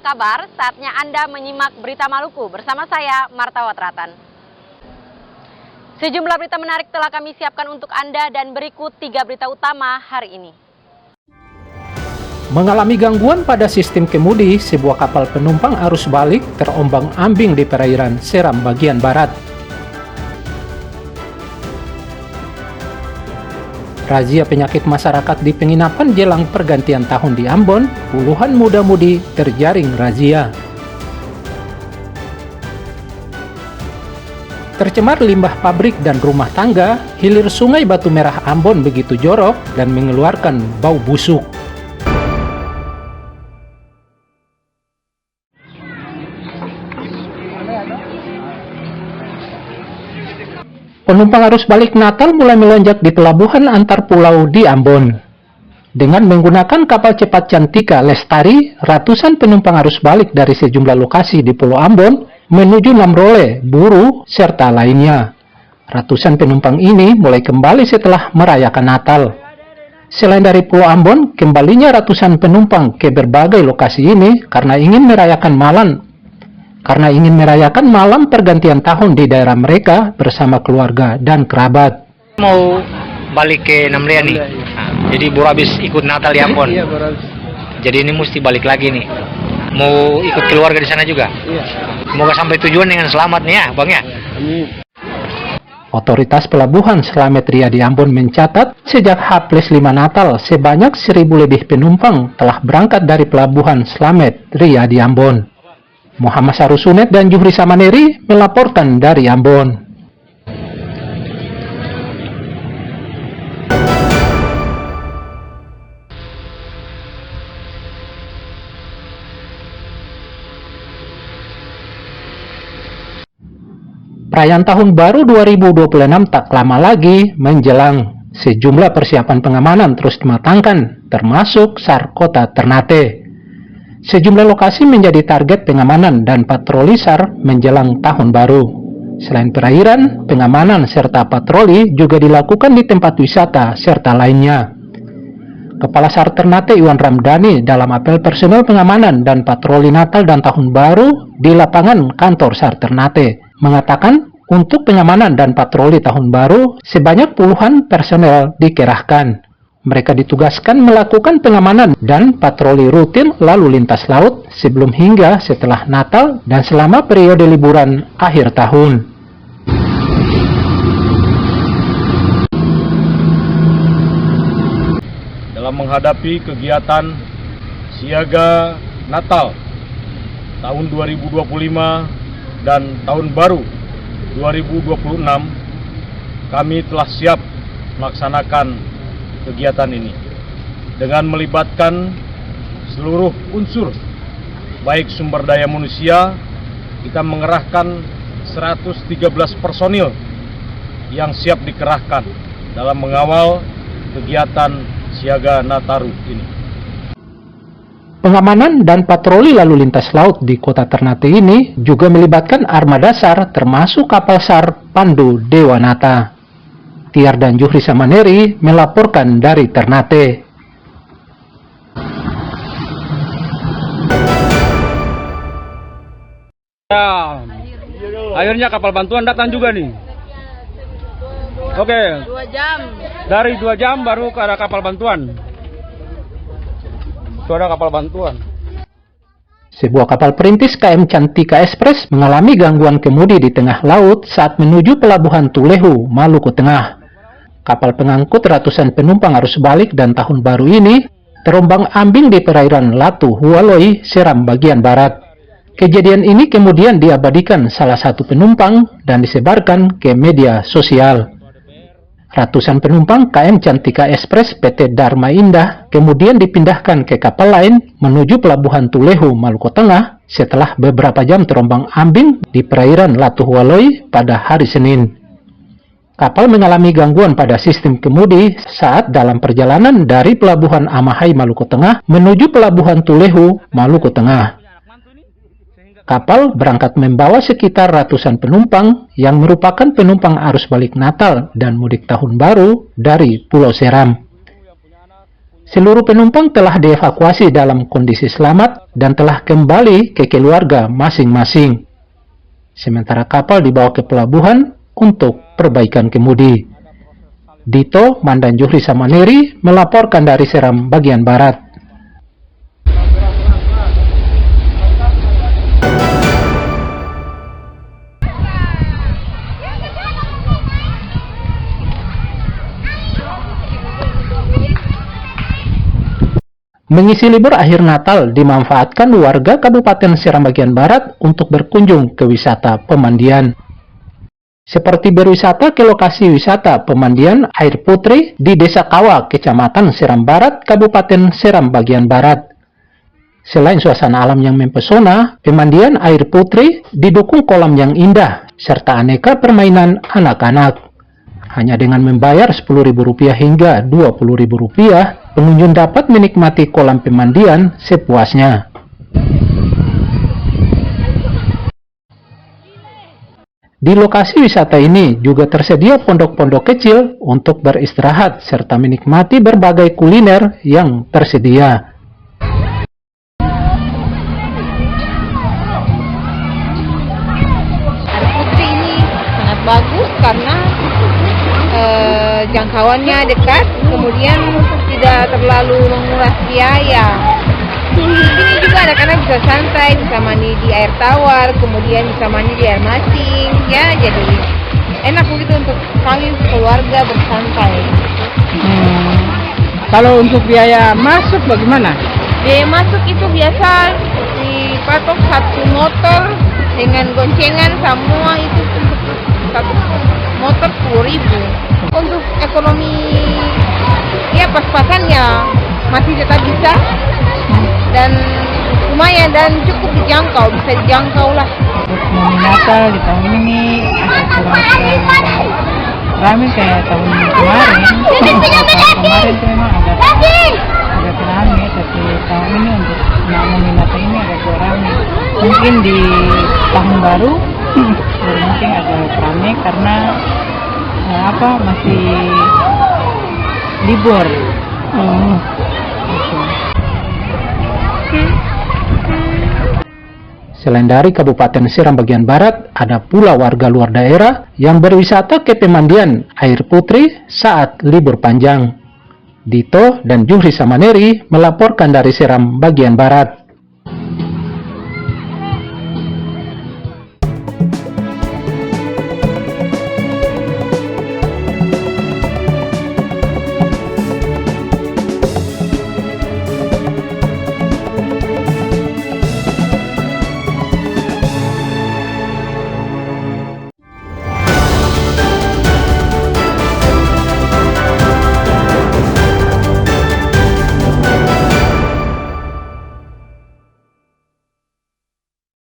kabar? Saatnya Anda menyimak Berita Maluku bersama saya, Marta Watratan. Sejumlah berita menarik telah kami siapkan untuk Anda dan berikut 3 berita utama hari ini. Mengalami gangguan pada sistem kemudi, sebuah kapal penumpang arus balik terombang-ambing di perairan Seram bagian barat. Razia penyakit masyarakat di penginapan jelang pergantian tahun di Ambon, puluhan muda-mudi terjaring razia. Tercemar limbah pabrik dan rumah tangga, hilir Sungai Batu Merah Ambon begitu jorok dan mengeluarkan bau busuk. Penumpang arus balik Natal mulai melonjak di pelabuhan antar pulau di Ambon. Dengan menggunakan kapal cepat Cantika Lestari, ratusan penumpang arus balik dari sejumlah lokasi di Pulau Ambon menuju Namrole, Buru, serta lainnya. Ratusan penumpang ini mulai kembali setelah merayakan Natal. Selain dari Pulau Ambon, kembalinya ratusan penumpang ke berbagai lokasi ini karena ingin merayakan malam pergantian tahun di daerah mereka bersama keluarga dan kerabat. Mau balik ke Namrele nih, jadi baru habis ikut Natal di Ambon. Jadi ini mesti balik lagi nih. Mau ikut keluarga di sana juga. Semoga sampai tujuan dengan selamat nih ya, Bang ya. Otoritas Pelabuhan Slamet Ria di Ambon mencatat sejak H+5 Natal sebanyak 1.000 lebih penumpang telah berangkat dari Pelabuhan Slamet Ria di Ambon. Muhammad Sarusunet dan Juhri Samaneri melaporkan dari Ambon. Perayaan Tahun Baru 2026 tak lama lagi menjelang. Sejumlah persiapan pengamanan terus dimatangkan, termasuk SAR Kota Ternate. Sejumlah lokasi menjadi target pengamanan dan patroli SAR menjelang Tahun Baru. Selain perairan, pengamanan serta patroli juga dilakukan di tempat wisata serta lainnya. Kepala SAR Ternate Iwan Ramdhani dalam apel personel pengamanan dan patroli Natal dan Tahun Baru di lapangan kantor SAR Ternate mengatakan untuk pengamanan dan patroli Tahun Baru sebanyak puluhan personel dikerahkan. Mereka ditugaskan melakukan pengamanan dan patroli rutin lalu lintas laut sebelum hingga setelah Natal dan selama periode liburan akhir tahun. Dalam menghadapi kegiatan siaga Natal tahun 2025 dan Tahun Baru 2026, kami telah siap melaksanakan kegiatan ini dengan melibatkan seluruh unsur baik sumber daya manusia. Kita mengerahkan 113 personil yang siap dikerahkan dalam mengawal kegiatan siaga Nataru ini. Pengamanan dan patroli lalu lintas laut di Kota Ternate ini juga melibatkan armada SAR termasuk kapal SAR Pandu Dewanata. Tiar dan Juhri Samaneri melaporkan dari Ternate. Ya, akhirnya kapal bantuan datang juga nih. Oke. 2 jam. Dari 2 jam baru ke arah kapal bantuan. Itu ada kapal bantuan. Sebuah kapal perintis KM Cantika Express mengalami gangguan kemudi di tengah laut saat menuju pelabuhan Tulehu, Maluku Tengah. Kapal pengangkut ratusan penumpang arus balik dan Tahun Baru ini terombang-ambing di perairan Latu Hualoi, Seram bagian barat. Kejadian ini kemudian diabadikan salah satu penumpang dan disebarkan ke media sosial. Ratusan penumpang KM Cantika Express PT Dharma Indah kemudian dipindahkan ke kapal lain menuju pelabuhan Tulehu, Maluku Tengah setelah beberapa jam terombang-ambing di perairan Latu Hualoi pada hari Senin. Kapal mengalami gangguan pada sistem kemudi saat dalam perjalanan dari pelabuhan Amahai, Maluku Tengah menuju pelabuhan Tulehu, Maluku Tengah. Kapal berangkat membawa sekitar ratusan penumpang yang merupakan penumpang arus balik Natal dan mudik Tahun Baru dari Pulau Seram. Seluruh penumpang telah dievakuasi dalam kondisi selamat dan telah kembali ke keluarga masing-masing. Sementara kapal dibawa ke pelabuhan untuk perbaikan kemudi. Dito Mandan Juhri Samaneri melaporkan dari Seram bagian barat. Mengisi libur akhir Natal dimanfaatkan warga Kabupaten Seram bagian barat untuk berkunjung ke wisata pemandian. Seperti berwisata ke lokasi wisata pemandian air putri di Desa Kawa, Kecamatan Seram Barat, Kabupaten Seram bagian barat. Selain suasana alam yang mempesona, pemandian air putri didukung kolam yang indah serta aneka permainan anak-anak. Hanya dengan membayar Rp10.000 hingga Rp20.000, pengunjung dapat menikmati kolam pemandian sepuasnya. Di lokasi wisata ini juga tersedia pondok-pondok kecil untuk beristirahat serta menikmati berbagai kuliner yang tersedia. Air putri ini sangat bagus karena jangkauannya dekat, kemudian tidak terlalu menguras biaya. Di sini juga anak-anak bisa santai, bisa mandi di air tawar, kemudian bisa mandi di air mancing, ya jadi enak begitu untuk kami keluarga bersantai. Kalau untuk biaya masuk bagaimana? Biaya masuk itu biasa dipatok satu motor dengan goncengan semua itu untuk satu motor 10.000. Untuk ekonomi ya pas-pasan ya masih tetap bisa dan lumayan dan cukup dijangkau, bisa dijangkau lah. Momen Natal di tahun ini kurang ramai kayak tahun kemarin. Tahun kemarin itu memang agak ramai, tapi tahun ini untuk momen Natal ini agak kurang ramai. Mungkin di tahun baru mungkin agak ramai karena masih libur. Selain dari Kabupaten Seram bagian barat, ada pula warga luar daerah yang berwisata ke pemandian air putri saat libur panjang. Dito dan Juhri Samaneri melaporkan dari Seram bagian barat.